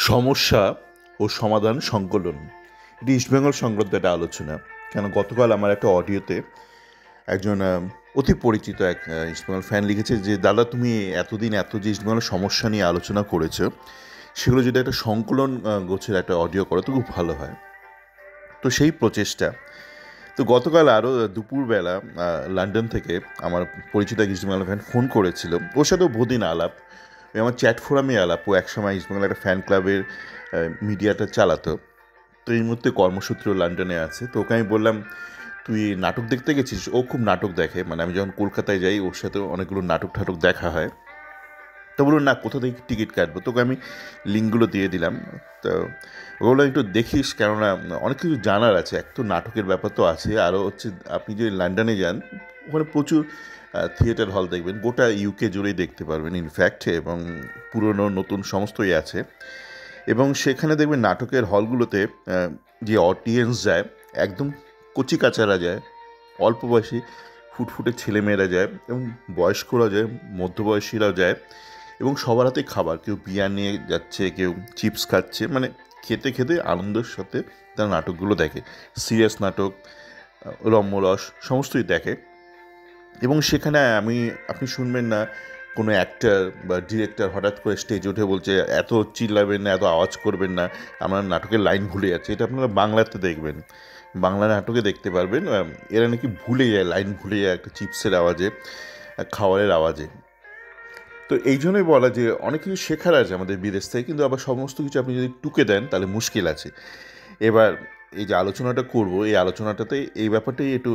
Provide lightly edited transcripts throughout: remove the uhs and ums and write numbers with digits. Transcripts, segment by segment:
সমস্যা ও সমাধান সংকলন, এটি ইস্টবেঙ্গল সংক্রান্ত একটা আলোচনা। কেন গতকাল আমার একটা অডিওতে একজন অতি পরিচিত এক ইস্টবেঙ্গল ফ্যান লিখেছে যে দাদা, তুমি এতদিন এত যে ইস্টবেঙ্গলের সমস্যা নিয়ে আলোচনা করেছো, সেগুলো যদি একটা সংকলন গোছের একটা অডিও করো তো খুব ভালো হয়। তো সেই প্রচেষ্টা। তো গতকাল আরও দুপুরবেলা লন্ডন থেকে আমার পরিচিত এক ইস্টবেঙ্গল ফ্যান ফোন করেছিল। ওর সাথেও বহুদিন আলাপ, ওই আমার চ্যাট ফোরামে আলাপ। ও একসময় ইস্টবেঙ্গল একটা ফ্যান ক্লাবের মিডিয়াটা চালাতো। তো এই মুহূর্তে কর্মসূত্র লন্ডনে আছে। তো ওকে আমি বললাম, তুই নাটক দেখতে গেছিস? ও খুব নাটক দেখে, মানে আমি যখন কলকাতায় যাই ওর সাথে অনেকগুলো নাটক ঠাটক দেখা হয়। তো বলুন না, কোথা থেকে টিকিট কাটবো? তোকে আমি লিঙ্কগুলো দিয়ে দিলাম। তো ওগুলো একটু দেখিস, কেননা অনেক কিছু জানার আছে। এক তো নাটকের ব্যাপার তো আছে, আরও হচ্ছে আপনি যে লন্ডনে যান ওখানে প্রচুর থিয়েটার হল দেখবেন, গোটা ইউকে জুড়েই দেখতে পারবেন ইনফ্যাক্ট, এবং পুরনো নতুন সমস্তই আছে। এবং সেখানে দেখবেন নাটকের হলগুলোতে যে অডিয়েন্স যায় একদম কচিকাচারা যায়, অল্প বয়সী ফুটফুটে ছেলেমেয়েরা যায়, এবং বয়স্করা যায়, মধ্যবয়সীরাও যায়, এবং সবার হাতে খাবার, কেউ বিয়ার নিয়ে যাচ্ছে, কেউ চিপস খাচ্ছে, মানে খেতে খেতে আনন্দের সাথে তারা নাটকগুলো দেখে। সিরিয়াস নাটক, রম্যরস সমস্তই দেখে। এবং সেখানে আপনি শুনবেন না কোনো অ্যাক্টর বা ডিরেক্টর হঠাৎ করে স্টেজে উঠে বলছে এত চিল্লাবেন না, এত আওয়াজ করবেন না, আমরা নাটকের লাইন ভুলে যাচ্ছি। এটা আপনারা বাংলাতে দেখবেন, বাংলা নাটকে দেখতে পারবেন। এরা নাকি ভুলে যায়, লাইন ভুলে যায় একটা চিপসের আওয়াজে, খাবারের আওয়াজে। তো এই জন্যই বলা যে অনেক কিছু শেখার আছে আমাদের বিদেশ থেকে, কিন্তু আবার সমস্ত কিছু আপনি যদি টুকে দেন তাহলে মুশকিল আছে। এবার এই যে আলোচনাটা করব, এই আলোচনাটাতে এই ব্যাপারটাই একটু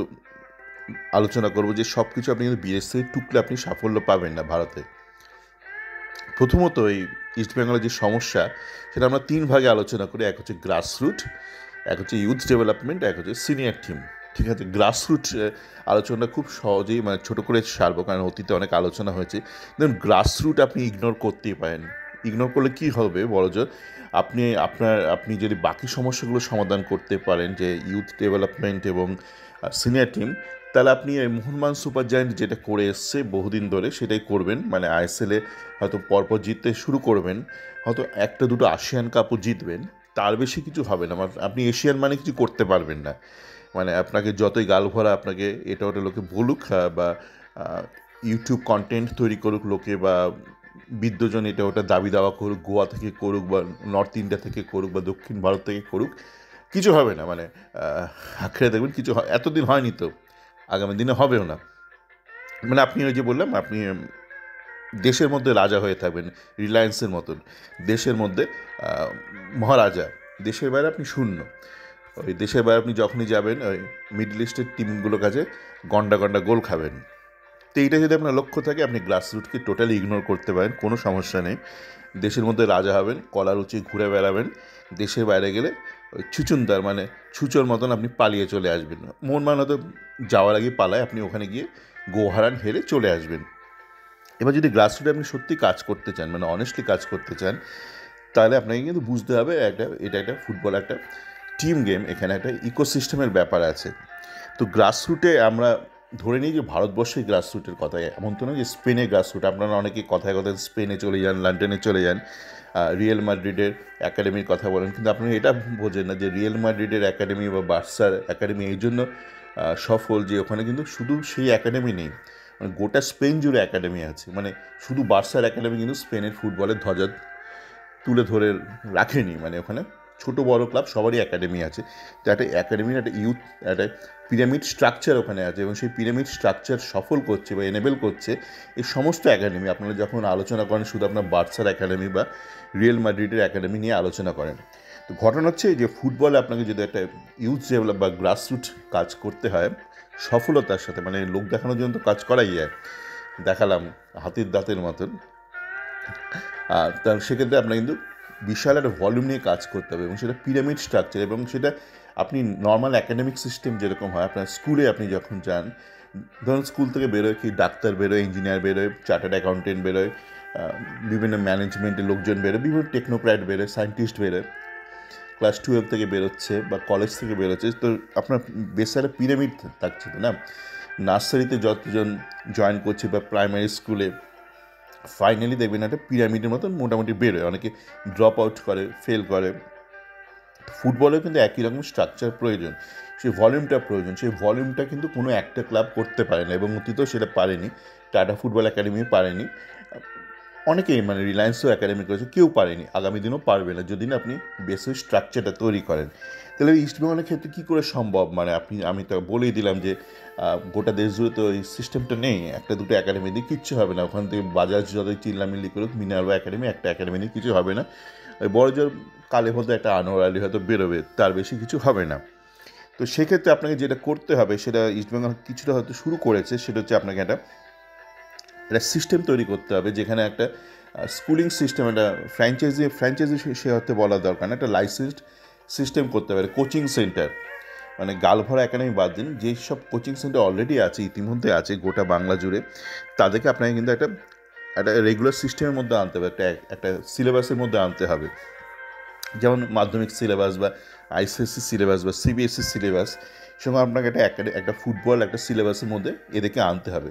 আলোচনা করব যে সব কিছু আপনি কিন্তু বিদেশ থেকে টুকলে আপনি সাফল্য পাবেন না ভারতে। প্রথমত, এই ইস্টবেঙ্গলের যে সমস্যা সেটা আমরা তিন ভাগে আলোচনা করি। এক হচ্ছে গ্রাসরুট, এক হচ্ছে ইউথ ডেভেলপমেন্ট, এক হচ্ছে সিনিয়র টিম। ঠিক আছে, গ্রাসরুট আলোচনাটা খুব সহজেই মানে ছোটো করে সারবো, কারণ অতীতে অনেক আলোচনা হয়েছে। দেখুন, গ্রাসরুট আপনি ইগনোর করতেই পারেন। ইগনোর করলে কী হবে বড়জোর, আপনি যদি বাকি সমস্যাগুলো সমাধান করতে পারেন, যে ইউথ ডেভেলপমেন্ট এবং সিনিয়র টিম, তাহলে আপনি মোহনবাগান সুপার জায়ান্ট যেটা করে এসছে বহুদিন ধরে সেটাই করবেন। মানে আইএসএলে হয়তো পরপর জিততে শুরু করবেন, হয়তো একটা দুটো এশিয়ান কাপও জিতবেন, তার বেশি কিছু হবে না। আপনি এশিয়ান মানে কিছু করতে পারবেন না। মানে আপনাকে যতই গাল ভরা আপনাকে এটা ওটা লোকে বলুক, বা ইউটিউব কন্টেন্ট তৈরি করুক লোকে, বা বিদ্বজন এটা ওটা দাবি দাওয়া করুক, গোয়া থেকে করুক, বা নর্থ ইন্ডিয়া থেকে করুক, বা দক্ষিণ ভারত থেকে করুক, কিছু হবে না। মানে আখড়ে দেখবেন কিছু এতদিন হয়নি, তো আগামী দিনে হবেও না। মানে আপনি ওই যে বললাম, আপনি দেশের মধ্যে রাজা হয়ে থাকবেন, রিলায়েন্সের মতন দেশের মধ্যে মহারাজা, দেশের বাইরে আপনি শূন্য। ওই দেশের বাইরে আপনি যখনই যাবেন ওই মিডল ইস্টের টিমগুলোর কাছে গন্ডা গন্ডা গোল খাবেন। তো এইটা যদি আপনার লক্ষ্য থাকে, আপনি গ্রাসরুটকে টোটালি ইগনোর করতে পারেন, কোনো সমস্যা নেই। দেশের মধ্যে রাজা হবেন, কলার উঁচিয়ে ঘুরে বেড়াবেন। দেশের বাইরে গেলে ওই ছুচুন্দার মানে ছুচোর মতন আপনি পালিয়ে চলে আসবেন। মোহনবাগান হয়তো যাওয়ার আগে পালায়, আপনি ওখানে গিয়ে গোহারান হেরে চলে আসবেন। এবার যদি গ্রাসরুটে আপনি সত্যি কাজ করতে চান, মানে অনেস্টলি কাজ করতে চান, তাহলে আপনাকে কিন্তু বুঝতে হবে এটা একটা ফুটবল, একটা টিম গেম, এখানে একটা ইকোসিস্টেমের ব্যাপার আছে। তো গ্রাসরুটে আমরা ধরে নিই যে ভারতবর্ষের গ্রাসরুটের কথা, এমন তো নয় যে স্পেনে গ্রাসরুট। আপনারা অনেকে কথায় কথায় স্পেনে চলে যান, লন্ডনে চলে যান, রিয়েল মাদ্রিডের একাডেমির কথা বলেন, কিন্তু আপনারা এটা বোঝেন না যে রিয়েল মাদ্রিডের একাডেমি বা বার্সার একাডেমি এই জন্য সফল যে ওখানে কিন্তু শুধু সেই একাডেমি নেই, মানে গোটা স্পেন জুড়ে একাডেমি আছে। মানে শুধু বার্সার একাডেমি কিন্তু স্পেনের ফুটবলের ধ্বজা তুলে ধরে রাখেনি, মানে ওখানে ছোটো বড়ো ক্লাব সবারই একাডেমি আছে। তো একটা একাডেমির একটা ইউথ একটা পিরামিড স্ট্রাকচার ওখানে আছে, এবং সেই পিরামিড স্ট্রাকচার সফল করছে বা এনেবেল করছে এই সমস্ত একাডেমি। আপনারা যখন আলোচনা করেন শুধু আপনার বার্সার একাডেমি বা রিয়েল মাদ্রিডের একাডেমি নিয়ে আলোচনা করেন। তো ঘটনা হচ্ছে যে ফুটবলে আপনাকে যদি একটা ইউথ ডেভেলপ বা গ্রাসরুট কাজ করতে হয় সফলতার সাথে, মানে লোক দেখানোর জন্য তো কাজ করাই যায়, দেখালাম হাতির দাঁতের মতন, তার সেক্ষেত্রে আপনার কিন্তু বিশাল একটা ভলিউম নিয়ে কাজ করতে হবে, এবং সেটা পিরামিড স্ট্রাকচার। এবং সেটা আপনি নর্মাল একাডেমিক সিস্টেম যেরকম হয়, আপনার স্কুলে আপনি যখন যান, ধরুন স্কুল থেকে বেরোয় কি ডাক্তার বেরোয়, ইঞ্জিনিয়ার বেরোয়, চার্টার্ড অ্যাকাউন্টেন্ট বেরোয়, বিভিন্ন ম্যানেজমেন্টের লোকজন বেরোয়, বিভিন্ন টেকনোক্র্যাট বেরোয়, সায়েন্টিস্ট বেরোয়, ক্লাস 12 থেকে বেরোচ্ছে বা কলেজ থেকে বেরোচ্ছে। তো আপনার বেশ একটা পিরামিড থাকছে, তো না? নার্সারিতে যতজন জয়েন করছে বা প্রাইমারি স্কুলে ফাইনালি দেখবেন একটা পিরামিডের মতন মোটামুটি বেরোয়, অনেকে ড্রপ আউট করে, ফেল করে। ফুটবলেও কিন্তু একই রকম স্ট্রাকচার প্রয়োজন, সেই ভলিউমটা প্রয়োজন। সেই ভলিউমটা কিন্তু কোনো একটা ক্লাব করতে পারে না, এবং অতীতেও সেটা পারেনি। টাটা ফুটবল একাডেমি পারেনি, অনেকেই মানে রিলায়েন্সও একাডেমি করেছে, কেউ পারেনি, আগামী দিনও পারবে না যদি না আপনি বেসিক স্ট্রাকচারটা তৈরি করেন। তাহলে ইস্টবেঙ্গলের ক্ষেত্রে কী করে সম্ভব? মানে আমি তো বলেই দিলাম যে গোটা দেশ জুড়ে তো এই সিস্টেমটা নেই। একটা দুটো একাডেমি দিয়ে কিচ্ছু হবে না। ওখান থেকে বাজাজ যতই চিল্লামিল্লি করুক, মিনার্ভা একাডেমি, একটা একাডেমি দিয়ে কিছু হবে না। ওই বড় জোর কালে হয়তো একটা আনোয়ার আলী হয়তো বেরোবে, তার বেশি কিছু হবে না। তো সেক্ষেত্রে আপনাকে যেটা করতে হবে, সেটা ইস্টবেঙ্গল কিছুটা হয়তো শুরু করেছে, সেটা হচ্ছে আপনাকে একটা সিস্টেম তৈরি করতে হবে, যেখানে একটা স্কুলিং সিস্টেম, একটা ফ্র্যাঞ্চাইজি সে অর্থে বলার দরকার না, একটা লাইসেন্সড সিস্টেম করতে হবে, কোচিং সেন্টার। মানে গালভরা একাডেমি বাদ দিন, যেসব কোচিং সেন্টার অলরেডি আছে, ইতিমধ্যে আছে গোটা বাংলা জুড়ে, তাদেরকে আপনাকে কিন্তু একটা একটা রেগুলার সিস্টেমের মধ্যে আনতে হবে, একটা সিলেবাসের মধ্যে আনতে হবে। যেমন মাধ্যমিক সিলেবাস বা আইসিএসসি সিলেবাস বা সিবিএসসি সিলেবাস, সেরকম আপনাকে একটা ফুটবল একটা সিলেবাসের মধ্যে এদেরকে আনতে হবে,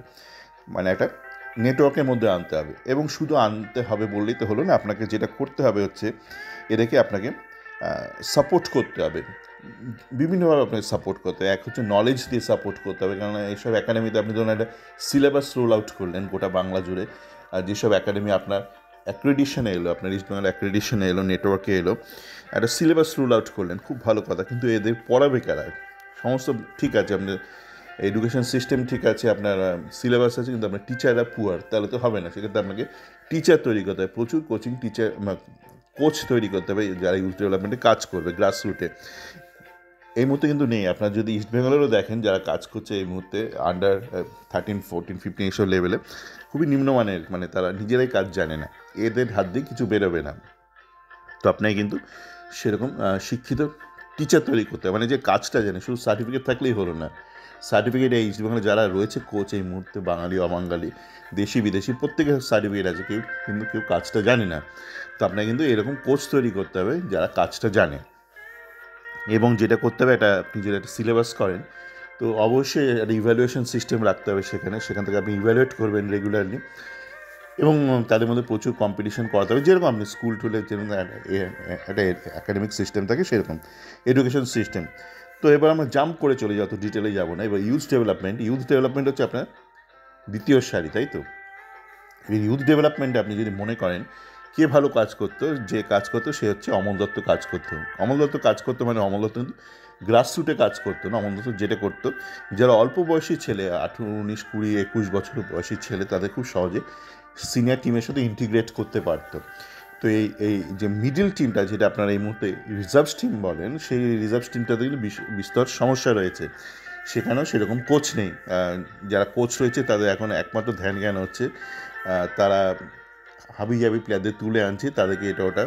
মানে একটা নেটওয়ার্কের মধ্যে আনতে হবে। এবং শুধু আনতে হবে বললেই তো হলো না, আপনাকে যেটা করতে হবে হচ্ছে এদেরকে আপনাকে সাপোর্ট করতে হবে, বিভিন্নভাবে আপনাকে সাপোর্ট করতে হবে। এক হচ্ছে নলেজ দিয়ে সাপোর্ট করতে হবে, কারণ এইসব একাডেমিতে আপনি ধরুন একটা সিলেবাস রোল আউট করলেন গোটা বাংলা জুড়ে, আর যেসব একাডেমি আপনার অ্যাক্রেডিশনে এলো, আপনার ইস্ট বেঙ্গল অ্যাক্রেডিশনে এলো, নেটওয়ার্কে এলো, একটা সিলেবাস রোল আউট করলেন, খুব ভালো কথা, কিন্তু এদের পড়াবে কারা? সমস্ত ঠিক আছে, আপনার এডুকেশন সিস্টেম ঠিক আছে, আপনার সিলেবাস আছে, কিন্তু আপনার টিচাররা পুয়ার, তাহলে তো হবে না। সেক্ষেত্রে আপনাকে টিচার তৈরি করতে হবে, প্রচুর কোচিং টিচার, কোচ তৈরি করতে হবে, যারা ইউথ ডেভেলপমেন্টে কাজ করবে গ্রাসরুটে। এই মুহূর্তে কিন্তু নেই। আপনার যদি ইস্ট বেঙ্গলেরও দেখেন যারা কাজ করছে এই মুহূর্তে আন্ডার 13, 14, 15 এইসব লেভেলে, খুবই নিম্নমানের, মানে তারা নিজেরাই কাজ জানে না, এদের হাত দিয়ে কিছু বেরোবে না। তো আপনাকে কিন্তু সেরকম শিক্ষিত টিচার তৈরি করতে হবে, মানে যে কাজটা জানে। শুধু সার্টিফিকেট থাকলেই হলো না। সার্টিফিকেট এই ইস্টবেঙ্গলে যারা রয়েছে কোচ এই মুহূর্তে, বাঙালি অবাঙালি, দেশি বিদেশি, প্রত্যেকের সার্টিফিকেট আছে, কিন্তু কেউ কাজটা জানে না। তো আপনাকে কিন্তু এরকম কোচ তৈরি করতে হবে যারা কাজটা জানে। এবং যেটা করতে হবে, আপনি যদি একটা সিলেবাস করেন, তো অবশ্যই একটা ইভ্যালুয়েশন সিস্টেম রাখতে হবে সেখান থেকে আপনি ইভ্যালুয়েট করবেন রেগুলারলি, এবং তাদের মধ্যে প্রচুর কম্পিটিশন করাতে হবে, যেরকম আপনি স্কুল টুলে যেরকম একটা অ্যাকাডেমিক সিস্টেম থাকে সেরকম এডুকেশন সিস্টেম। তো এবার আমরা জাম্প করে চলে যাই, অত ডিটেলে যাবো না। এবার ইউথ ডেভেলপমেন্ট হচ্ছে আপনার দ্বিতীয় সারি, তাই তো? এই ইউথ ডেভেলপমেন্টে আপনি যদি মনে করেন কে ভালো কাজ করতো, যে কাজ করতো সে হচ্ছে অমল দত্ত কাজ করতো। অমল দত্ত কাজ করতো মানে অমল দত্ত কিন্তু গ্রাসরুটে কাজ করতো না। অমল দত্ত যেটা করতো, যারা অল্প বয়সী ছেলে, 18, 19, 20, 21 বছর বয়সী ছেলে, তাদের খুব সহজে সিনিয়র টিমের সাথে ইন্টিগ্রেট করতে পারতো। তো এই যে মিডল টিমটা, যেটা আপনারা এই মুহূর্তে রিজার্ভ টিম বলেন, সেই রিজার্ভ টিমটাতে কিন্তু বিস্তর সমস্যা রয়েছে। সেখানেও সেরকম কোচ নেই। যারা কোচ রয়েছে তাদের এখন একমাত্র ধ্যান জ্ঞান হচ্ছে তারা হাবিজাবি প্লেয়ারদের তুলে আনছে, তাদেরকে এটা ওটা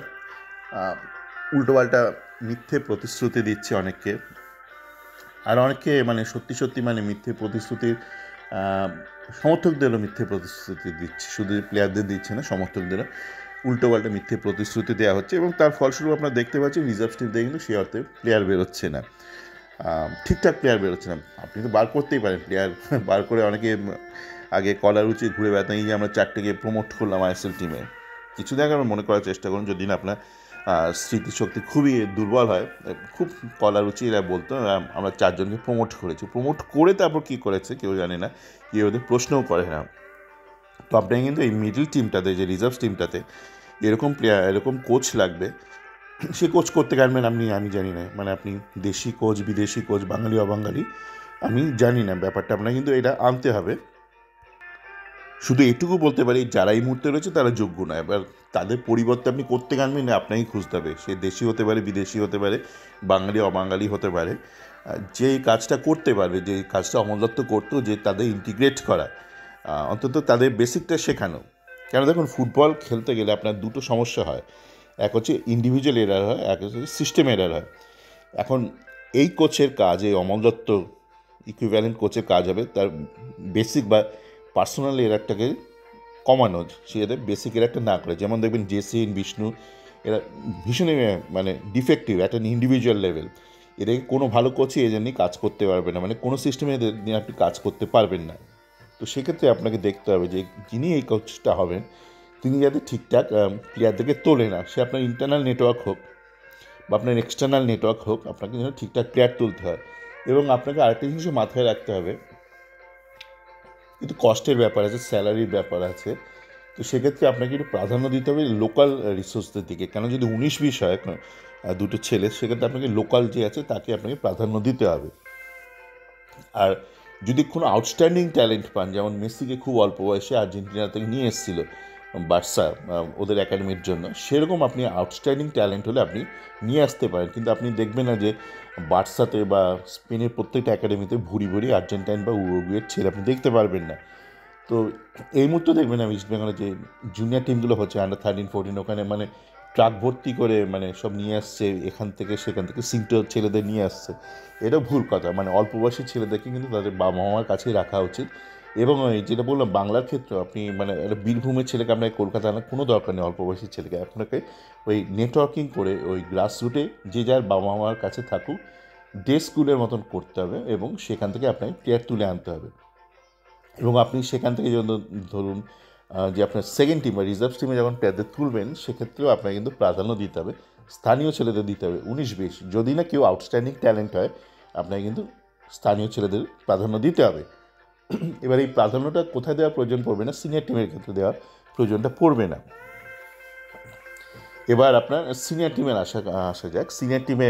উল্টোপাল্টা মিথ্যে প্রতিশ্রুতি দিচ্ছে অনেককে, আর অনেককে মানে সত্যি মানে মিথ্যে প্রতিশ্রুতির সমর্থকদেরও মিথ্যে প্রতিশ্রুতি দিচ্ছে, শুধু প্লেয়ারদের দিচ্ছে না, সমর্থকদেরও উল্টোপাল্টা মিথ্যে প্রতিশ্রুতি দেওয়া হচ্ছে। এবং তার ফলস্বরূপ আপনারা দেখতে পাচ্ছেন রিজার্ভ টিম দিয়ে কিন্তু সে অর্থে প্লেয়ার বেরোচ্ছে না, ঠিকঠাক প্লেয়ার বেরোচ্ছে না। আপনি তো বার করতেই পারেন প্লেয়ার, বার করে অনেকে আগে কলার উঁচিয়ে ঘুরে বেড়াতেন, এই যে আমরা 4টেকে প্রমোট করলাম আইএসএল টিমে, কিছু জায়গায় আমরা মনে করার চেষ্টা করুন, যদি না আপনার স্মৃতিশক্তি খুবই দুর্বল হয়, খুব কলার উঁচিয়ে এরা বলতো আমরা 4জনকে প্রমোট করেছি, প্রমোট করে তারপর কী করেছে কেউ জানে না, কেউ ওদের প্রশ্নও করে না। তো আপনাকে কিন্তু এই মিডল টিমটাতে, যে রিজার্ভ টিমটাতে এরকম প্লেয়ার, এরকম কোচ লাগবে। সে কোচ করতে পারবেন আমি জানি না, মানে আপনি দেশি কোচ, বিদেশি কোচ, বাঙালি অবাঙালি আমি জানি না ব্যাপারটা, আপনার কিন্তু এটা আনতে হবে। শুধু এটুকু বলতে পারি, যারা এই মুহূর্তে রয়েছে তারা যোগ্য না। এবার তাদের পরিবর্তে আপনি করতে পারবেন না, আপনাকেই খুঁজতে হবে। সে দেশি হতে পারে, বিদেশি হতে পারে, বাঙালি অবাঙালি হতে পারে, যে কাজটা করতে পারবে, যে কাজটা অমল দত্ত করতো, যে তাদের ইন্টিগ্রেট করা, অন্তত তাদের বেসিকটা শেখানো। কেন দেখুন, ফুটবল খেলতে গেলে আপনার দুটো সমস্যা হয়, এক হচ্ছে ইন্ডিভিজুয়াল এরার হয়, এক হচ্ছে সিস্টেম এরার হয়। এখন এই কোচের কাজ, এই অমল দত্ত ইকুইভ্যালেন্ট কোচের কাজ হবে তার বেসিক বা পার্সোনাল এরারটাকে কমানো, সে যাতে বেসিক এরারটা না করে। যেমন দেখবেন জেসিন, বিষ্ণু, এরা ভীষণই মানে ডিফেক্টিভ একটা ইন্ডিভিজুয়াল লেভেল, এদেরকে কোনো ভালো কোচই এই জন্যই কাজ করতে পারবে না, মানে কোনো সিস্টেমে এদের নিয়ে আপনি কাজ করতে পারবেন না। তো সেক্ষেত্রে আপনাকে দেখতে হবে যে যিনি এই কোচটা হবেন তিনি যাতে ঠিকঠাক প্লেয়ারদেরকে তোলে না, সে আপনার ইন্টারনাল নেটওয়ার্ক হোক বা আপনার এক্সটার্নাল নেটওয়ার্ক হোক, আপনাকে যেন ঠিকঠাক প্লেয়ার তুলতে হয়। এবং আপনাকে আরেকটা জিনিসও মাথায় রাখতে হবে, কিন্তু কষ্টের ব্যাপার আছে, স্যালারির ব্যাপার আছে। তো সেক্ষেত্রে আপনাকে একটু প্রাধান্য দিতে হবে লোকাল রিসোর্সদের দিকে। কেন যদি 19-20 হয় দুটো ছেলে, সেক্ষেত্রে আপনাকে লোকাল যে আছে তাকে আপনাকে প্রাধান্য দিতে হবে। আর যদি কোনো আউটস্ট্যান্ডিং ট্যালেন্ট পান, যেমন মেসিকে খুব অল্প বয়সে আর্জেন্টিনা থেকে নিয়ে এসেছিল বার্সা ওদের একাডেমির জন্য, সেরকম আপনি আউটস্ট্যান্ডিং ট্যালেন্ট হলে আপনি নিয়ে আসতে পারেন। কিন্তু আপনি দেখবেন না যে বার্সাতে বা স্পেনের প্রত্যেকটা একাডেমিতে ভুরি ভুরি আর্জেন্টাইন বা উরুগুয়ের ছেলে আপনি দেখতে পারবেন না। তো এই মুহূর্তে দেখবেন না ইস্ট বেঙ্গলের যে জুনিয়র টিমগুলো হচ্ছে আন্ডার 13-14, ওখানে মানে ট্রাক ভর্তি করে মানে সব নিয়ে আসছে, এখান থেকে সেখান থেকে সিনিয়র ছেলেদের নিয়ে আসছে। এটা ভুল কথা। মানে অল্প বয়সী ছেলেদেরকে কিন্তু তাদের বাবা মামার কাছেই রাখা উচিত। এবং ওই যেটা বললাম বাংলার ক্ষেত্রে, আপনি মানে একটা বীরভূমের ছেলেকে আপনাকে কলকাতা আনার কোনো দরকার নেই। অল্প বয়সী ছেলেকে আপনাকে ওই নেটওয়ার্কিং করে ওই গ্রাসরুটে যে যার বাবা মামার কাছে থাকুক, ডে স্কুলের মতন করতে হবে এবং সেখান থেকে আপনাকে প্লেয়ার তুলে আনতে হবে। এবং আপনি সেখান থেকে যখন ধরুন যে আপনার সেকেন্ড টিম বা রিজার্ভ টিমে যখন প্লেয়ারদের তুলবেন, সেক্ষেত্রেও আপনাকে কিন্তু প্রাধান্য দিতে হবে, স্থানীয় ছেলেদের দিতে হবে। 19-20 যদি না কেউ আউটস্ট্যান্ডিং ট্যালেন্ট হয়, আপনাকে কিন্তু স্থানীয় ছেলেদের প্রাধান্য দিতে হবে। এবার এই প্রাধান্যটা কোথায় দেওয়ার প্রয়োজন পড়বে না, সিনিয়র টিমের ক্ষেত্রে দেওয়ার প্রয়োজনটা পড়বে না। এবার আপনার সিনিয়র টিমের আসা যাক। সিনিয়র টিমে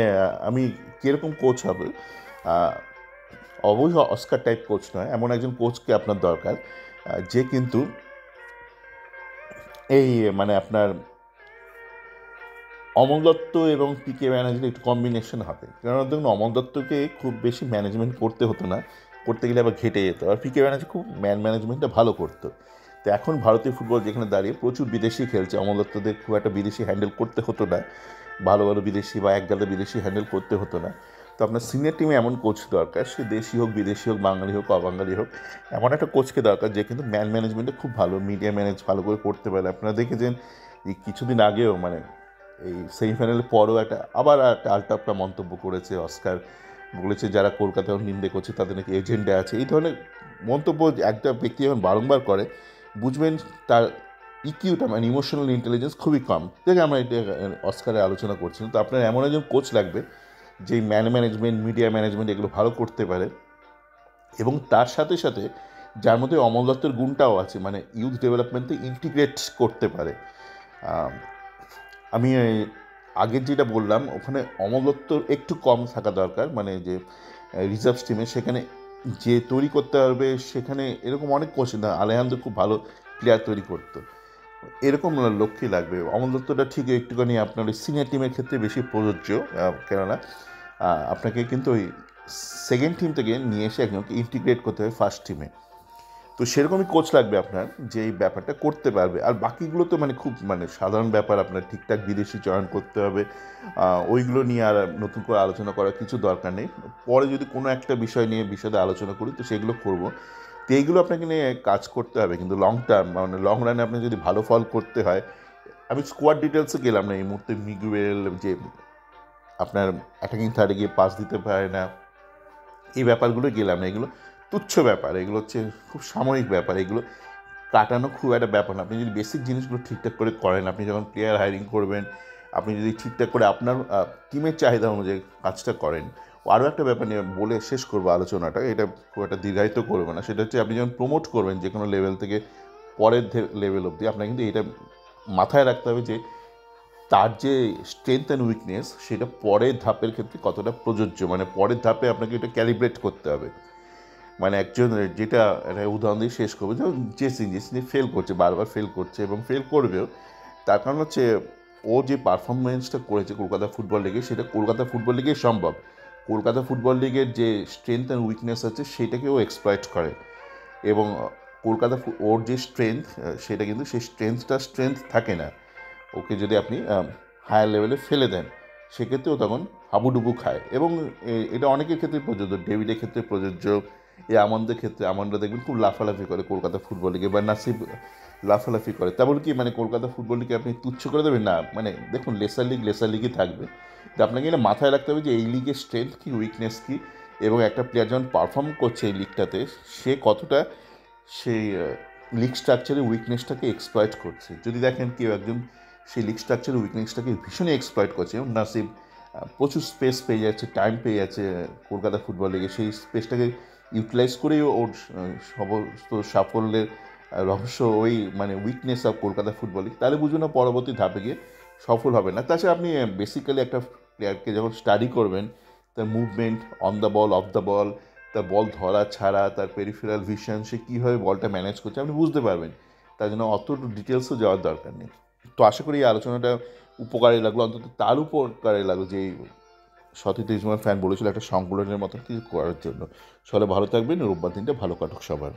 আমি কীরকম কোচ হবে, অবশ্যই অস্কার টাইপ কোচ নয়, এমন একজন কোচকে আপনার দরকার যে কিন্তু এই মানে আপনার অমল দত্ত এবং পিকে ব্যানার্জির একটু কম্বিনেশন হবে। কারণ দেখুন, অমল দত্তকে খুব বেশি ম্যানেজমেন্ট করতে হতো না, করতে গেলে আবার ঘেটে যেত। আর পিকে ব্যানার্জি খুব ম্যানেজমেন্টটা ভালো করতো। তো এখন ভারতীয় ফুটবল যেখানে দাঁড়িয়ে প্রচুর বিদেশি খেলছে, অমল দত্তদের খুব একটা বিদেশি হ্যান্ডেল করতে হতো না, ভালো ভালো বিদেশি বা একগাদা বিদেশি হ্যান্ডেল করতে হতো না। তো আপনার সিনিয়র টিমে এমন কোচ দরকার, সে দেশি হোক বিদেশি হোক বাঙালি হোক অবাঙালি হোক, এমন একটা কোচকে দরকার যে কিন্তু ম্যানেজমেন্টে খুব ভালো, মিডিয়া ম্যানেজ ভালো করে করতে পারে। আপনারা দেখেছেন এই কিছুদিন আগেও মানে এই সেমিফাইনালের পরও আবার একটা আলটাপটা মন্তব্য করেছে অস্কার, বলেছে যারা কলকাতায় নিন্দে করছে তাদের নাকি এজেন্ডা আছে। এই ধরনের মন্তব্য একটা ব্যক্তি যখন বারংবার করে, বুঝবেন তার ইকিউটা মানে ইমোশনাল ইন্টেলিজেন্স খুবই কম। দেখে আমরা এটা অস্কারে আলোচনা করছিলাম। তো আপনার এমন একজন কোচ লাগবে যে ম্যানেজমেন্ট, মিডিয়া ম্যানেজমেন্ট এগুলো ভালো করতে পারে, এবং তার সাথে সাথে যার মধ্যে অমল দত্তের গুণটাও আছে, মানে ইউথ ডেভেলপমেন্টে ইন্টিগ্রেট করতে পারে। আমি আগের যেটা বললাম, ওখানে অমল দত্তর একটু কম থাকা দরকার, মানে যে রিজার্ভ টিমে সেখানে যে তৈরি করতে পারবে, সেখানে এরকম অনেক কোচ না, আলেহান্দ্র খুব ভালো প্লেয়ার তৈরি করতো, এরকম লক্ষ্যই লাগবে। অমল দত্তটা ঠিক একটুখানি আপনার ওই সিনিয়র টিমের ক্ষেত্রে বেশি প্রযোজ্য, কেননা আপনাকে কিন্তু ওই সেকেন্ড টিম থেকে নিয়ে এসে একজনকে ইন্টিগ্রেট করতে হবে ফার্স্ট টিমে। তো সেরকমই কোচ লাগবে আপনার যে এই ব্যাপারটা করতে পারবে। আর বাকিগুলো তো মানে খুব মানে সাধারণ ব্যাপার, আপনার ঠিকঠাক বিদেশি চয়ন করতে হবে, ওইগুলো নিয়ে আর নতুন করে আলোচনা করার কিছু দরকার নেই। পরে যদি কোনো একটা বিষয় নিয়ে বিশদে আলোচনা করি তো সেগুলো করব। তো এইগুলো আপনাকে নিয়ে কাজ করতে হবে, কিন্তু লং টার্ম মানে লং রানে আপনি যদি ভালো ফল করতে হয়। আমি স্কোয়াড ডিটেলসে গেলাম না এই মুহূর্তে। মিগুয়েল যে আপনার অ্যাটাকিং থার্ডে গিয়ে পাস দিতে পারে না, এই ব্যাপারগুলো গেলাম না, এগুলো তুচ্ছ ব্যাপার, এগুলো হচ্ছে খুব সাময়িক ব্যাপার, এগুলো কাটানো খুব একটা ব্যাপার না। আপনি যদি বেসিক জিনিসগুলো ঠিকঠাক করে করেন, আপনি যখন প্লেয়ার হায়ারিং করবেন, আপনি যদি ঠিকঠাক করে আপনার টিমের চাহিদা অনুযায়ী কাজটা করেন। আরও একটা ব্যাপার নিয়ে বলে শেষ করবো আলোচনাটা, এটা খুব একটা দীর্ঘায়িত করবো না। সেটা হচ্ছে আপনি যখন প্রমোট করবেন যে কোনো লেভেল থেকে পরের লেভেল অবধি, আপনার কিন্তু এটা মাথায় রাখতে হবে যে তার যে স্ট্রেংথ অ্যান্ড উইকনেস সেটা পরের ধাপের ক্ষেত্রে কতটা প্রযোজ্য, মানে পরের ধাপে আপনাকে এটা ক্যালিব্রেট করতে হবে। মানে একজন যেটা একটা উদাহরণ দিয়ে শেষ করবো, যেমন জেসিং ফেল করছে, বারবার ফেল করছে এবং ফেল করবেও। তার কারণ হচ্ছে ও যে পারফরমেন্সটা করেছে কলকাতা ফুটবল লিগে, সেটা কলকাতা ফুটবল লিগেই সম্ভব। কলকাতা ফুটবল লিগের যে স্ট্রেংথ অ্যান্ড উইকনেস আছে সেটাকে ও এক্সপ্লয়েট করে, এবং ওর যে স্ট্রেংথ সেটা কিন্তু সেই স্ট্রেংথ থাকে না। ওকে যদি আপনি হায়ার লেভেলে ফেলে দেন, সেক্ষেত্রেও তখন হাবুডুবু খায়। এবং এটা অনেকের ক্ষেত্রে প্রযোজ্য, ডেভিডের ক্ষেত্রে প্রযোজ্য, এই আমানদের ক্ষেত্রে। আমানরা দেখবেন খুব লাফালাফি করে কলকাতা ফুটবল লিগে, বা নাসিব লাফালাফি করে। তা বলে কি মানে কলকাতা ফুটবল লিগে আপনি তুচ্ছ করে দেবেন না? মানে দেখুন, লেসার লিগই থাকবে। তো আপনাকে এটা মাথায় রাখতে হবে যে এই লিগের স্ট্রেংথ কী, উইকনেস কী, এবং একটা প্লেয়ার যখন পারফর্ম করছে এই লিগটাতে, সে কতটা সেই লিগ স্ট্রাকচারের উইকনেসটাকে এক্সপ্লয়েট করছে। যদি দেখেন কেউ একজন সেই লিগ স্ট্রাকচারের উইকনেসটাকে ভীষণই এক্সপ্লয়েট করছে, এবং নাসিব প্রচুর স্পেস পেয়ে যাচ্ছে, টাইম পেয়ে যাচ্ছে কলকাতা ফুটবল লিগে, সেই স্পেসটাকে ইউটিলাইজ করেই ওর সমস্ত সাফল্যের রহস্য ওই মানে weakness of Kolkata football league, তাহলে বুঝুন না পরবর্তী ধাপে গিয়ে সফল হবে না। তাছাড়া আপনি বেসিক্যালি একটা প্লেয়ারকে যখন স্টাডি করবেন, তার movement on the ball, of the ball, তার বল ধরা ছাড়া, তার পেরিফেরাল ভিশন, সে কীভাবে বলটা ম্যানেজ করছে আপনি বুঝতে পারবেন। তার জন্য অত ডিটেলসও যাওয়ার দরকার নেই। তো আশা করি এই আলোচনাটা উপকারী লাগলো, অন্তত তার উপকারী লাগলো যে সতীর্থ ইসমাইল ফ্যান বলেছিল একটা সংকলনের মতো কিছু করার জন্য। সবাই ভালো থাকবেন, রোববার দিনটা ভালো কাটুক সবার।